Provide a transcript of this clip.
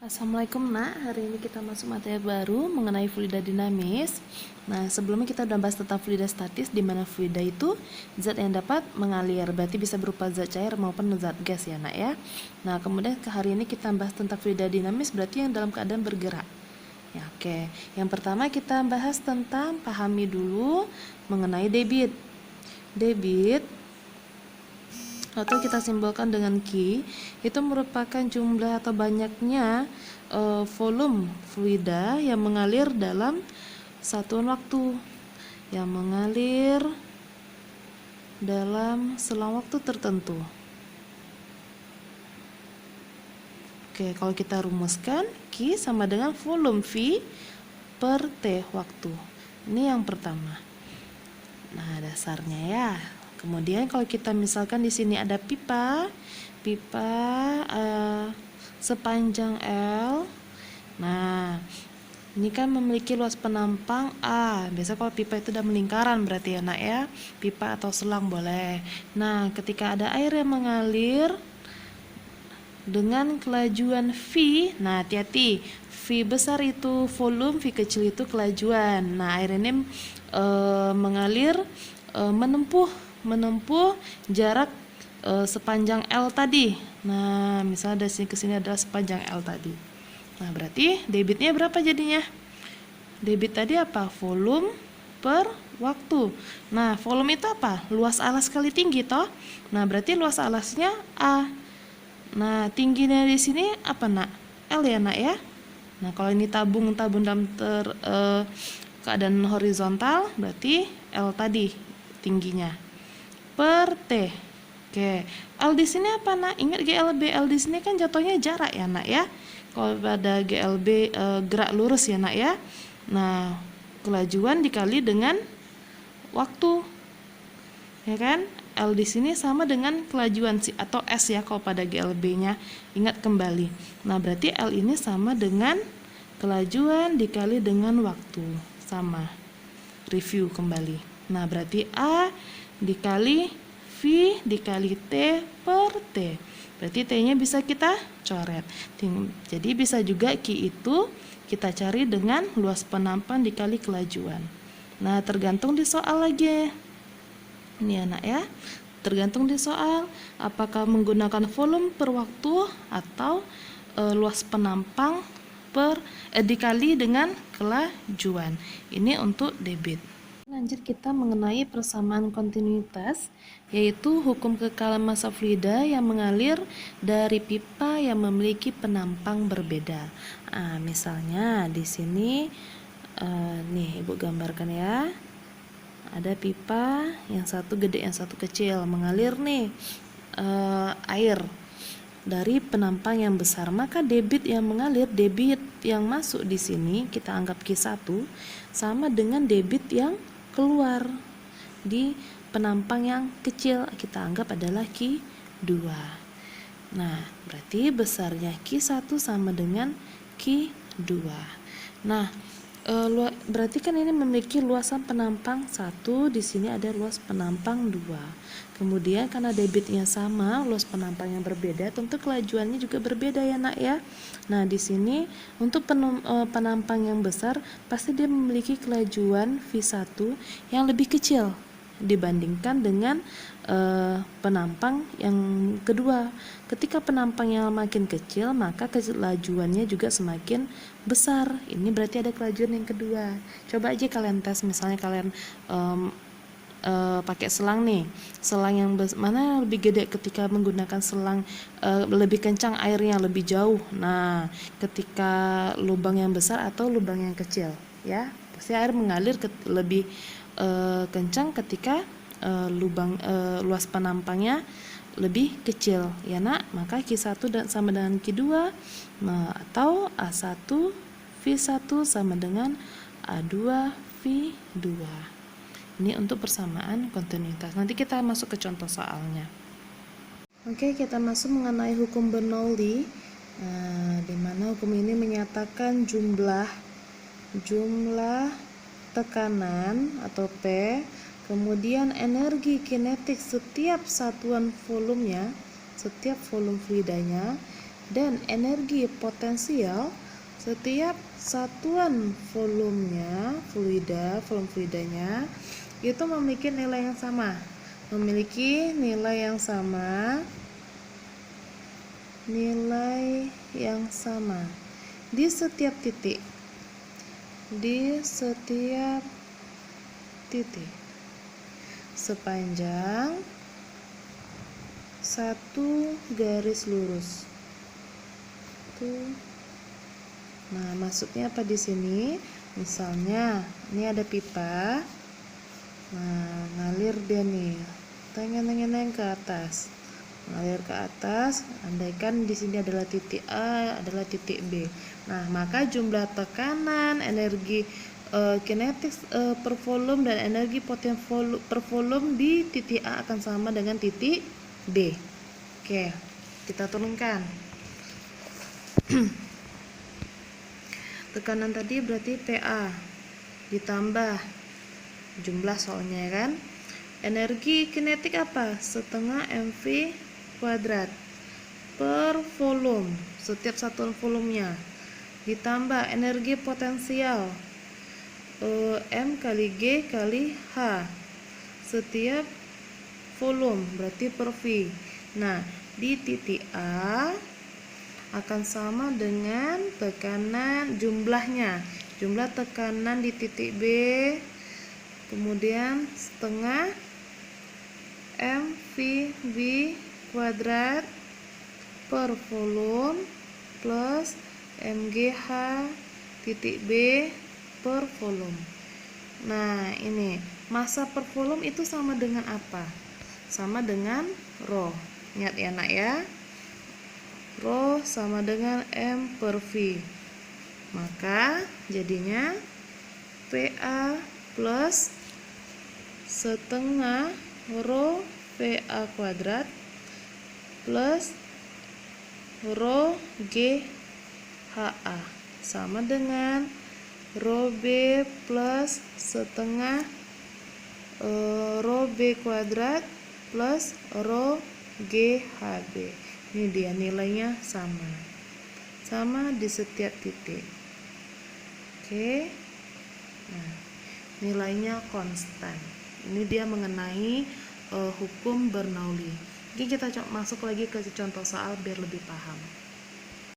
Assalamualaikum nak, hari ini kita masuk materi baru mengenai fluida dinamis. Nah, sebelumnya kita udah bahas tentang fluida statis, di mana fluida itu zat yang dapat mengalir, berarti bisa berupa zat cair maupun zat gas ya nak ya. Nah, kemudian ke hari ini kita bahas tentang fluida dinamis, berarti yang dalam keadaan bergerak. Ya, oke. Yang pertama kita bahas tentang, pahami dulu mengenai debit. Debit atau kita simbolkan dengan Q, itu merupakan jumlah atau banyaknya volume fluida yang mengalir dalam satuan waktu, yang mengalir dalam selang waktu tertentu. Oke, kalau kita rumuskan, Q sama dengan volume V per T waktu. Ini yang pertama. Nah, dasarnya ya. Kemudian kalau kita misalkan di sini ada pipa sepanjang L. Nah, ini kan memiliki luas penampang A. Biasa kalau pipa itu udah melingkaran berarti ya nak ya. Pipa atau selang boleh. Nah, ketika ada air yang mengalir dengan kelajuan V, nah hati-hati, V besar itu volume, V kecil itu kelajuan. Nah, air ini mengalir menempuh jarak sepanjang L tadi. Nah, misalnya dari sini ke sini adalah sepanjang L tadi. Nah, berarti debitnya berapa jadinya? Debit tadi apa? Volume per waktu. Nah, volume itu apa? Luas alas kali tinggi toh. Nah, berarti luas alasnya A. Nah, tingginya di sini apa nak? L ya nak ya. Nah, kalau ini tabung dalam keadaan horizontal, berarti L tadi tingginya per T. Oke, L di sini apa nak? Ingat GLB, L di sini kan jatuhnya jarak ya nak ya. Kalau pada GLB gerak lurus ya nak ya. Nah, kelajuan dikali dengan waktu, ya kan? L di sini sama dengan kelajuan atau S ya kalau pada GLB-nya. Ingat kembali. Nah, berarti L ini sama dengan kelajuan dikali dengan waktu. Sama. Review kembali. Nah, berarti A dikali V dikali T per T. Berarti T-nya bisa kita coret. Jadi bisa juga Q itu kita cari dengan luas penampang dikali kelajuan. Nah, tergantung di soal lagi. Ini anak ya. Tergantung di soal apakah menggunakan volume per waktu atau luas penampang dikali dengan kelajuan. Ini untuk debit. Lanjut kita mengenai persamaan kontinuitas, yaitu hukum kekalan massa fluida yang mengalir dari pipa yang memiliki penampang berbeda. Misalnya di sini nih Ibu gambarkan ya. Ada pipa yang satu gede yang satu kecil, mengalir nih air dari penampang yang besar, maka debit yang mengalir, debit yang masuk di sini kita anggap Q1 sama dengan debit yang keluar di penampang yang kecil, kita anggap adalah Q2. Nah, berarti besarnya Q1 sama dengan Q2. Nah, berarti kan ini memiliki luasan penampang 1, di sini ada luas penampang 2. Kemudian karena debitnya sama, luas penampang yang berbeda, tentu kelajuannya juga berbeda ya nak ya. Nah, di sini untuk penampang yang besar pasti dia memiliki kelajuan V1 yang lebih kecil dibandingkan dengan penampang yang kedua. Ketika penampang yang makin kecil, maka kelajuannya juga semakin besar. Ini berarti ada kelajuan yang kedua. Coba aja kalian tes, misalnya kalian pakai selang nih, selang yang mana yang lebih gede ketika menggunakan selang lebih kencang airnya lebih jauh. Nah, ketika lubang yang besar atau lubang yang kecil ya, pasti air mengalir lebih kencang ketika luas penampangnya lebih kecil ya nak. Maka Q1 sama dengan Q2, nah, atau A1 V1 sama dengan A2 V2. Ini untuk persamaan kontinuitas. Nanti kita masuk ke contoh soalnya. Oke, kita masuk mengenai hukum Bernoulli. Di mana hukum ini menyatakan jumlah tekanan atau P, kemudian energi kinetik setiap satuan volumenya, setiap volume fluidanya dan energi potensial setiap satuan volumenya, volume fluidanya itu memiliki nilai yang sama. Di setiap titik. Sepanjang satu garis lurus. Nah, maksudnya apa di sini? Misalnya, ini ada pipa. Nah, ngalir dia nih. Teng ke atas. Ngalir ke atas, andaikan di sini adalah titik A, adalah titik B. Nah, maka jumlah tekanan, energi kinetik per volume dan energi poten per volume di titik A akan sama dengan titik B. Oke, kita turunkan. Tekanan tadi berarti PA ditambah jumlah soalnya kan. Energi kinetik apa? Setengah mv kuadrat per volume, setiap satuan volumenya, ditambah energi potensial M kali G kali H setiap volume, berarti per V. Nah, di titik A akan sama dengan tekanan jumlahnya, jumlah tekanan di titik B, kemudian setengah mv kuadrat per volume plus mgh titik B per volume. Nah, ini massa per volume itu sama dengan apa? Sama dengan rho. Ingat ya nak ya, rho sama dengan M per V. Maka jadinya PA plus setengah rho PA kuadrat plus rho GHA sama dengan rho B plus setengah rho B kuadrat plus rho GHB. Ini dia nilainya sama di setiap titik. Oke. Nah, nilainya konstan. Ini dia mengenai hukum Bernoulli. Oke, kita masuk lagi ke contoh soal biar lebih paham.